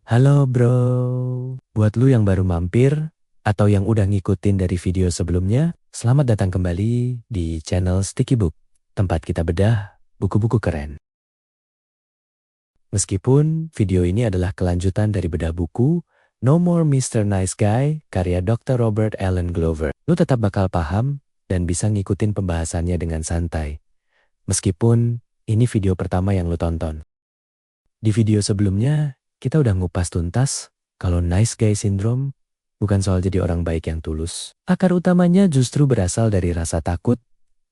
Halo bro, buat lu yang baru mampir atau yang udah ngikutin dari video sebelumnya, selamat datang kembali di channel Sticky Book, tempat kita bedah buku-buku keren. Meskipun video ini adalah kelanjutan dari bedah buku No More Mr. Nice Guy karya Dr. Robert Allen Glover, lu tetap bakal paham dan bisa ngikutin pembahasannya dengan santai. Meskipun ini video pertama yang lu tonton. Di video sebelumnya, kita udah ngupas tuntas kalau nice guy syndrome bukan soal jadi orang baik yang tulus. Akar utamanya justru berasal dari rasa takut,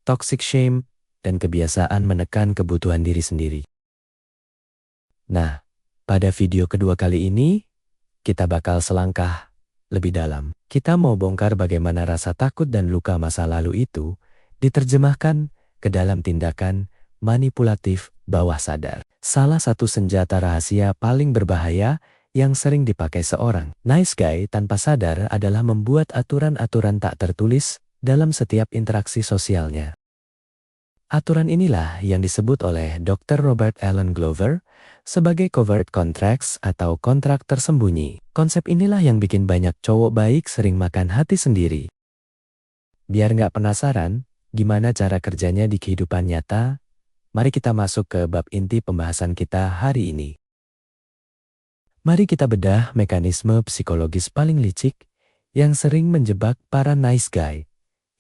toxic shame, dan kebiasaan menekan kebutuhan diri sendiri. Nah, pada video kedua kali ini, kita bakal selangkah lebih dalam. Kita mau bongkar bagaimana rasa takut dan luka masa lalu itu diterjemahkan ke dalam tindakan manipulatif bawah sadar. Salah satu senjata rahasia paling berbahaya yang sering dipakai seorang nice guy tanpa sadar adalah membuat aturan-aturan tak tertulis dalam setiap interaksi sosialnya. Aturan inilah yang disebut oleh Dr. Robert Allen Glover sebagai covert contracts atau kontrak tersembunyi. Konsep inilah yang bikin banyak cowok baik sering makan hati sendiri. Biar nggak penasaran gimana cara kerjanya di kehidupan nyata, mari kita masuk ke bab inti pembahasan kita hari ini. Mari kita bedah mekanisme psikologis paling licik yang sering menjebak para nice guy,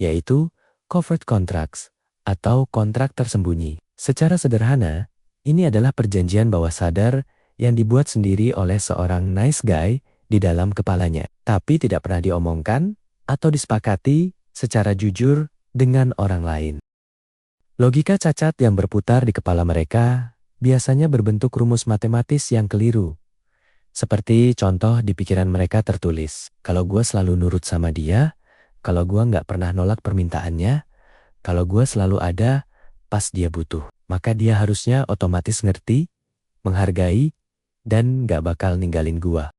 yaitu covert contracts atau kontrak tersembunyi. Secara sederhana, ini adalah perjanjian bawah sadar yang dibuat sendiri oleh seorang nice guy di dalam kepalanya, tapi tidak pernah diomongkan atau disepakati secara jujur dengan orang lain. Logika cacat yang berputar di kepala mereka biasanya berbentuk rumus matematis yang keliru. Seperti contoh di pikiran mereka tertulis, kalau gue selalu nurut sama dia, kalau gue nggak pernah nolak permintaannya, kalau gue selalu ada pas dia butuh, maka dia harusnya otomatis ngerti, menghargai, dan nggak bakal ninggalin gue.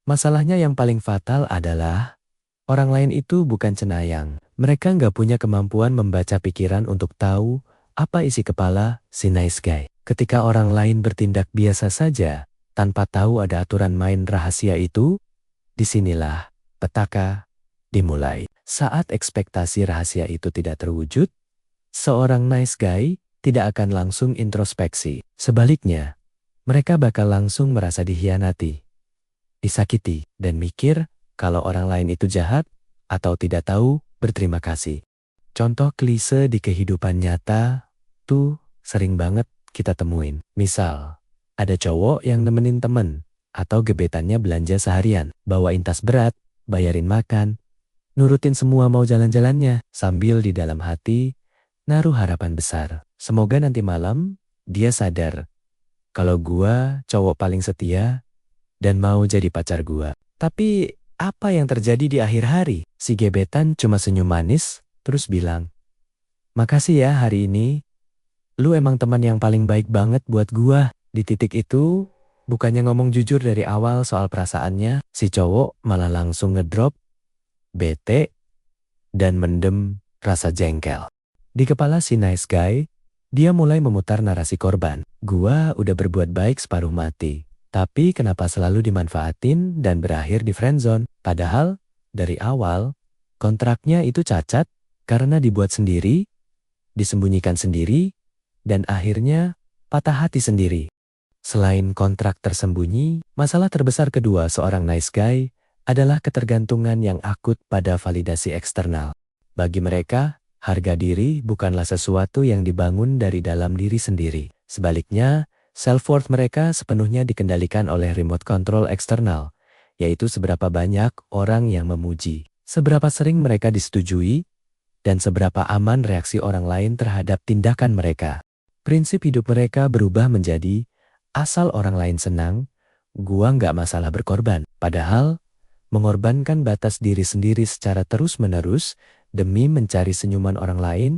Masalahnya yang paling fatal adalah orang lain itu bukan cenayang. Mereka nggak punya kemampuan membaca pikiran untuk tahu apa isi kepala si nice guy. Ketika orang lain bertindak biasa saja, tanpa tahu ada aturan main rahasia itu, disinilah petaka dimulai. Saat ekspektasi rahasia itu tidak terwujud, seorang nice guy tidak akan langsung introspeksi. Sebaliknya, mereka bakal langsung merasa dihianati, disakiti, dan mikir kalau orang lain itu jahat atau tidak tahu berterima kasih. Contoh klise di kehidupan nyata tuh sering banget kita temuin. Misal, ada cowok yang nemenin temen atau gebetannya belanja seharian, bawain tas berat, bayarin makan, nurutin semua mau jalan-jalannya, sambil di dalam hati naruh harapan besar. Semoga nanti malam dia sadar kalau gua cowok paling setia dan mau jadi pacar gua. Tapi apa yang terjadi di akhir hari? Si gebetan cuma senyum manis, terus bilang, "Makasih ya hari ini, lu emang teman yang paling baik banget buat gua." Di titik itu, bukannya ngomong jujur dari awal soal perasaannya, si cowok malah langsung ngedrop, bete, dan mendem rasa jengkel. Di kepala si nice guy, dia mulai memutar narasi korban. Gua udah berbuat baik separuh mati, tapi kenapa selalu dimanfaatin dan berakhir di friendzone? Padahal, dari awal, kontraknya itu cacat karena dibuat sendiri, disembunyikan sendiri, dan akhirnya patah hati sendiri. Selain kontrak tersembunyi, masalah terbesar kedua seorang nice guy adalah ketergantungan yang akut pada validasi eksternal. Bagi mereka, harga diri bukanlah sesuatu yang dibangun dari dalam diri sendiri. Sebaliknya, self-worth mereka sepenuhnya dikendalikan oleh remote control eksternal, yaitu seberapa banyak orang yang memuji, seberapa sering mereka disetujui, dan seberapa aman reaksi orang lain terhadap tindakan mereka. Prinsip hidup mereka berubah menjadi, asal orang lain senang, gua nggak masalah berkorban. Padahal, mengorbankan batas diri sendiri secara terus-menerus demi mencari senyuman orang lain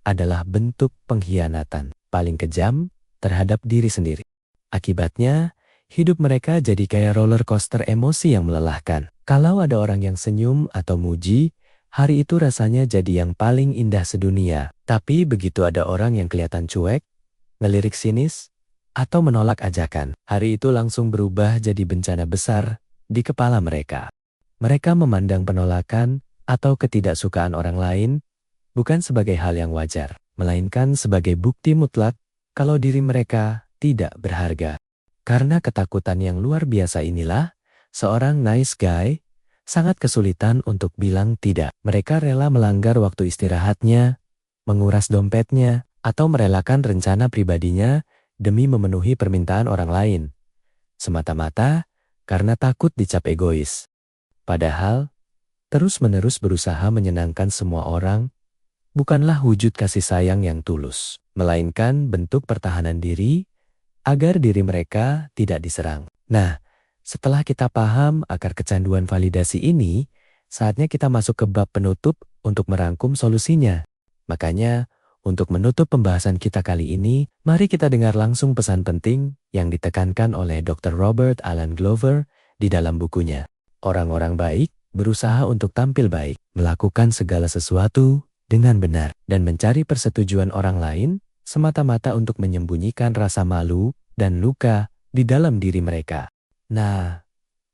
adalah bentuk pengkhianatan paling kejam terhadap diri sendiri. Akibatnya, hidup mereka jadi kayak roller coaster emosi yang melelahkan. Kalau ada orang yang senyum atau muji, hari itu rasanya jadi yang paling indah sedunia. Tapi begitu ada orang yang kelihatan cuek, ngelirik sinis, atau menolak ajakan. Hari itu langsung berubah jadi bencana besar di kepala mereka. Mereka memandang penolakan atau ketidaksukaan orang lain bukan sebagai hal yang wajar, melainkan sebagai bukti mutlak kalau diri mereka tidak berharga. Karena ketakutan yang luar biasa inilah, seorang nice guy sangat kesulitan untuk bilang tidak. Mereka rela melanggar waktu istirahatnya, menguras dompetnya, atau merelakan rencana pribadinya demi memenuhi permintaan orang lain, semata-mata karena takut dicap egois. Padahal, terus-menerus berusaha menyenangkan semua orang bukanlah wujud kasih sayang yang tulus, melainkan bentuk pertahanan diri agar diri mereka tidak diserang. Nah, setelah kita paham akar kecanduan validasi ini, saatnya kita masuk ke bab penutup untuk merangkum solusinya. Makanya, untuk menutup pembahasan kita kali ini, mari kita dengar langsung pesan penting yang ditekankan oleh Dr. Robert Alan Glover di dalam bukunya. Orang-orang baik berusaha untuk tampil baik, melakukan segala sesuatu dengan benar, dan mencari persetujuan orang lain semata-mata untuk menyembunyikan rasa malu dan luka di dalam diri mereka. Nah,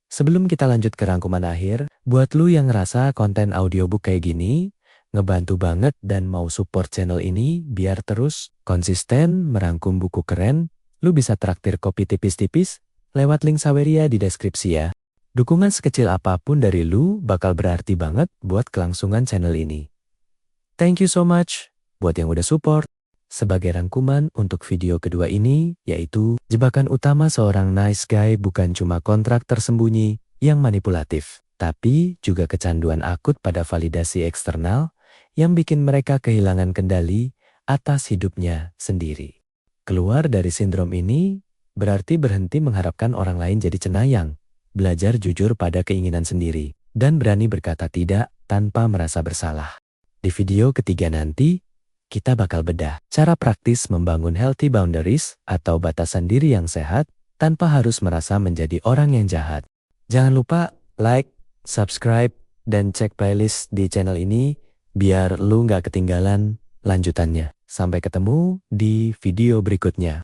sebelum kita lanjut ke rangkuman akhir, buat lu yang ngerasa konten audiobook kayak gini ngebantu banget dan mau support channel ini biar terus konsisten merangkum buku keren, lu bisa traktir kopi tipis-tipis lewat link Saweria di deskripsi ya. Dukungan sekecil apapun dari lu bakal berarti banget buat kelangsungan channel ini. Thank you so much buat yang udah support. Sebagai rangkuman untuk video kedua ini, yaitu jebakan utama seorang nice guy bukan cuma kontrak tersembunyi yang manipulatif, tapi juga kecanduan akut pada validasi eksternal yang bikin mereka kehilangan kendali atas hidupnya sendiri. Keluar dari sindrom ini berarti berhenti mengharapkan orang lain jadi cenayang, belajar jujur pada keinginan sendiri, dan berani berkata tidak tanpa merasa bersalah. Di video ketiga nanti, kita bakal bedah cara praktis membangun healthy boundaries atau batasan diri yang sehat tanpa harus merasa menjadi orang yang jahat. Jangan lupa like, subscribe, dan cek playlist di channel ini biar lu nggak ketinggalan lanjutannya. Sampai ketemu di video berikutnya.